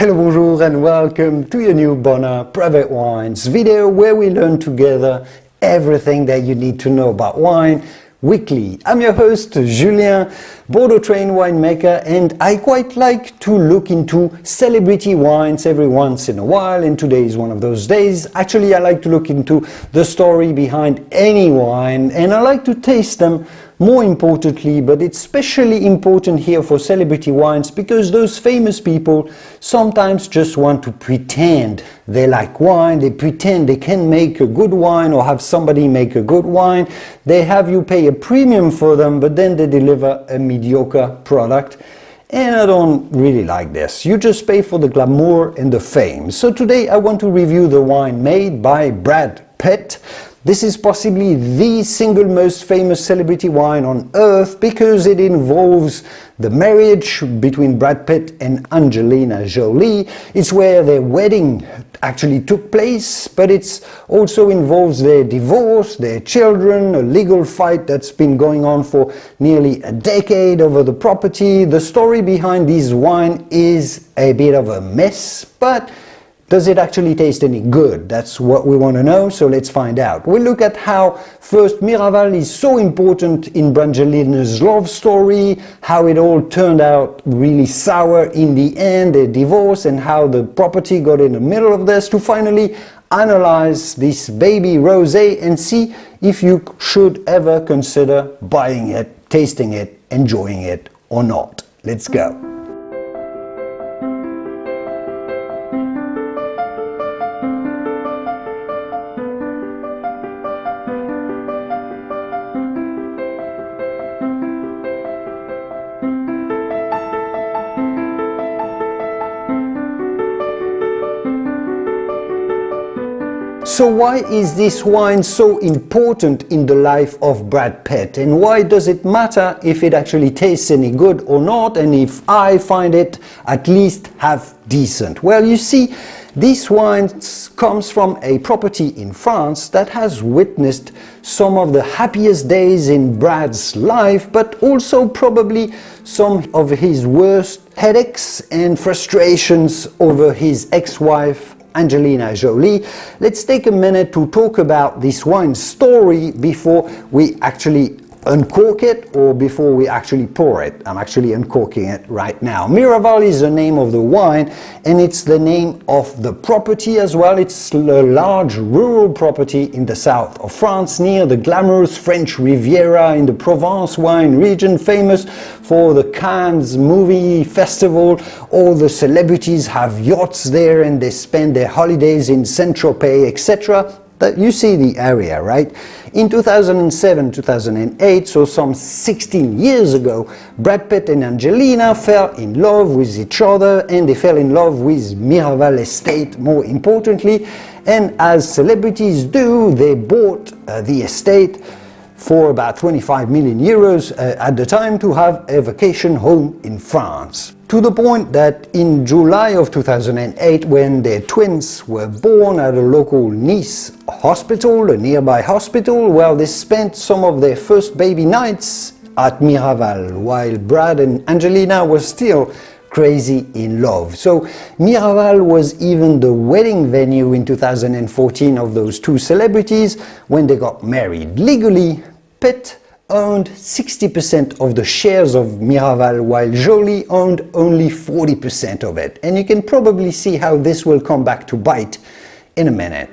Hello, bonjour and welcome to your new Bonheur Private Wines video where we learn together everything that you need to know about wine weekly. I'm your host Julien, Bordeaux trained winemaker, and I quite like to look into celebrity wines every once in a while, and today is one of those days. Actually, I like to look into the story behind any wine and I like to taste them more importantly, but it's especially important here for celebrity wines because those famous people sometimes just want to pretend they like wine, they pretend they can make a good wine or have somebody make a good wine. They have you pay a premium for them, but then they deliver a mediocre product. And I don't really like this. You just pay for the glamour and the fame. So today I want to review the wine made by Brad Pitt. This is possibly the single most famous celebrity wine on earth because it involves the marriage between Brad Pitt and Angelina Jolie. It's where their wedding actually took place, but it also involves their divorce, their children, a legal fight that's been going on for nearly a decade over the property. The story behind this wine is a bit of a mess, but does it actually taste any good? That's what we want to know, so let's find out. We'll look at how first Miraval is so important in Brangelina's love story, how it all turned out really sour in the end, their divorce, and how the property got in the middle of this, to finally analyze this baby Rosé and see if you should ever consider buying it, tasting it, enjoying it or not. Let's go. So why is this wine so important in the life of Brad Pitt? And why does it matter if it actually tastes any good or not, and if I find it at least half decent? Well, you see, this wine comes from a property in France that has witnessed some of the happiest days in Brad's life, but also probably some of his worst headaches and frustrations over his ex-wife Angelina Jolie. Let's take a minute to talk about this wine story before we actually uncork it or before we actually pour it. I'm actually uncorking it right now. Miraval is the name of the wine, and it's the name of the property as well. It's a large rural property in the south of France near the glamorous French Riviera in the Provence wine region, famous for the Cannes movie festival. All the celebrities have yachts there and they spend their holidays in Saint-Tropez, etc. You see the area, right? In 2007-2008, so some 16 years ago, Brad Pitt and Angelina fell in love with each other, and they fell in love with Miraval estate more importantly, and as celebrities do, they bought the estate for about 25 million euros at the time to have a vacation home in France. To the point that in July of 2008, when their twins were born at a local Nice hospital, a nearby hospital, well, they spent some of their first baby nights at Miraval, while Brad and Angelina were still crazy in love. So Miraval was even the wedding venue in 2014 of those two celebrities when they got married. Legally, Pitt owned 60% of the shares of Miraval, while Jolie owned only 40% of it. And you can probably see how this will come back to bite in a minute.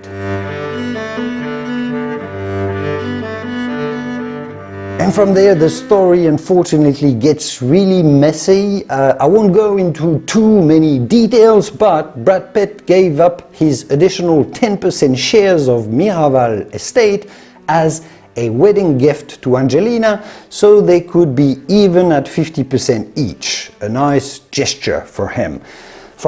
And from there, the story unfortunately gets really messy. I won't go into too many details, but Brad Pitt gave up his additional 10% shares of Miraval estate as a wedding gift to Angelina, so they could be even at 50% each. A nice gesture from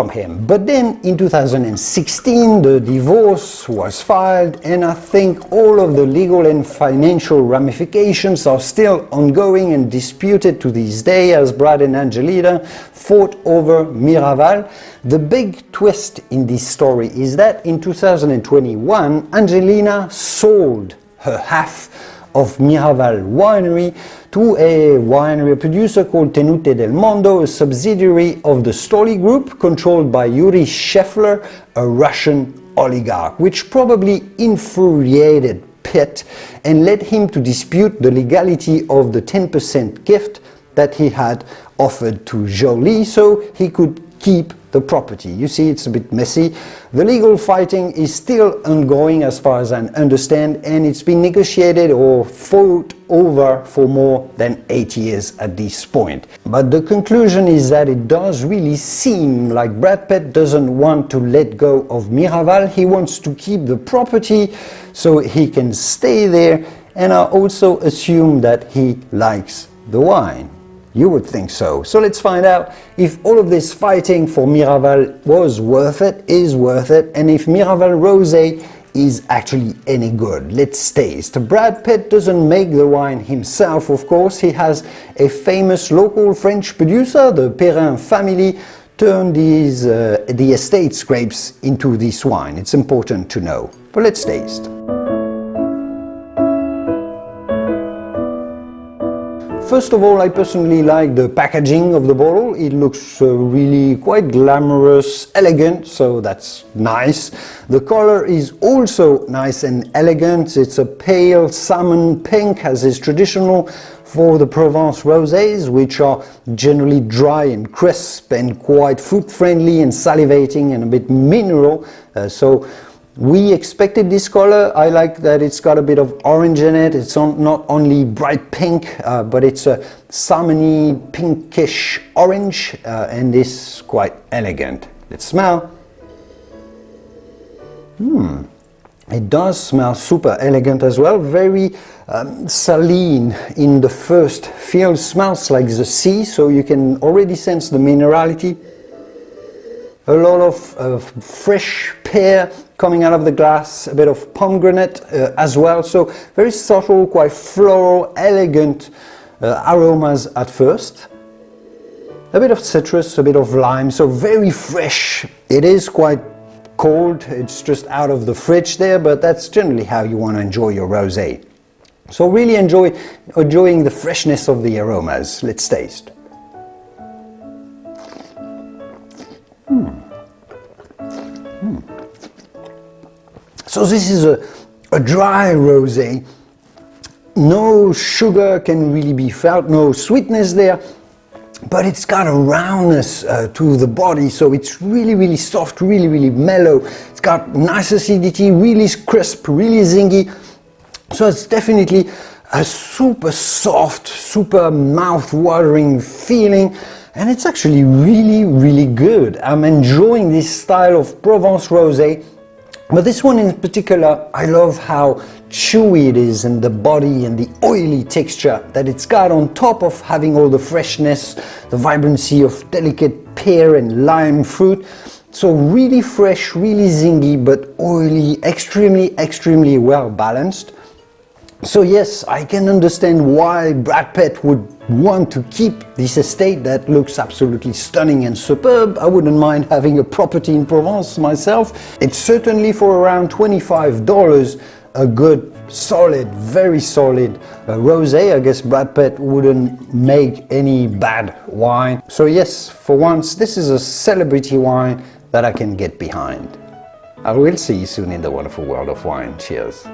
him. But then in 2016 the divorce was filed, and I think all of the legal and financial ramifications are still ongoing and disputed to this day as Brad and Angelina fought over Miraval. The big twist in this story is that in 2021 Angelina sold her half of Miraval winery to a producer called Tenute del Mondo, a subsidiary of the Stoli Group controlled by Yuri Shefler, a Russian oligarch, which probably infuriated Pitt and led him to dispute the legality of the 10% gift that he had offered to Jolie so he could keep the property. You see, it's a bit messy. The legal fighting is still ongoing as far as I understand, and it's been negotiated or fought over for more than 8 years at this point. But the conclusion is that it does really seem like Brad Pitt doesn't want to let go of Miraval. He wants to keep the property so he can stay there, and I also assume that he likes the wine. You would think so. So let's find out if all of this fighting for Miraval was worth it, is worth it, and if Miraval Rosé is actually any good. Let's taste. Brad Pitt doesn't make the wine himself, of course. He has a famous local French producer, the Perrin family, turned the estate grapes into this wine. It's important to know. But let's taste. First of all, I personally like the packaging of the bottle. It looks really quite glamorous, elegant, so that's nice. The color is also nice and elegant. It's a pale salmon pink, as is traditional for the Provence rosés, which are generally dry and crisp and quite food-friendly and salivating and a bit mineral. So we expected this color. I like that it's got a bit of orange in it. It's not only bright pink, but it's a salmony pinkish orange, and this is quite elegant. Let's smell. It does smell super elegant as well. Very saline in the first feel. Smells like the sea, so you can already sense the minerality. A lot of fresh pear coming out of the glass, a bit of pomegranate as well, so very subtle, quite floral, elegant aromas at first. A bit of citrus, a bit of lime, so very fresh. It is quite cold, it's just out of the fridge there, but that's generally how you want to enjoy your rosé. So really enjoying the freshness of the aromas. Let's taste. So this is a dry rosé. No sugar can really be felt, no sweetness there, but it's got a roundness to the body, so it's really soft, really mellow. It's got nice acidity, really crisp, really zingy. So it's definitely a super soft, super mouth-watering feeling, and it's actually really good. I'm enjoying this style of Provence rosé. But this one in particular, I love how chewy it is and the body and the oily texture that it's got on top of having all the freshness, the vibrancy of delicate pear and lime fruit. So really fresh, really zingy, but oily, extremely well balanced. So yes, I can understand why Brad Pitt would want to keep this estate that looks absolutely stunning and superb. I wouldn't mind having a property in Provence myself. It's certainly for around $25 a good, solid, very solid rosé. I guess Brad Pitt wouldn't make any bad wine. So yes, for once, this is a celebrity wine that I can get behind. I will see you soon in the wonderful world of wine. Cheers.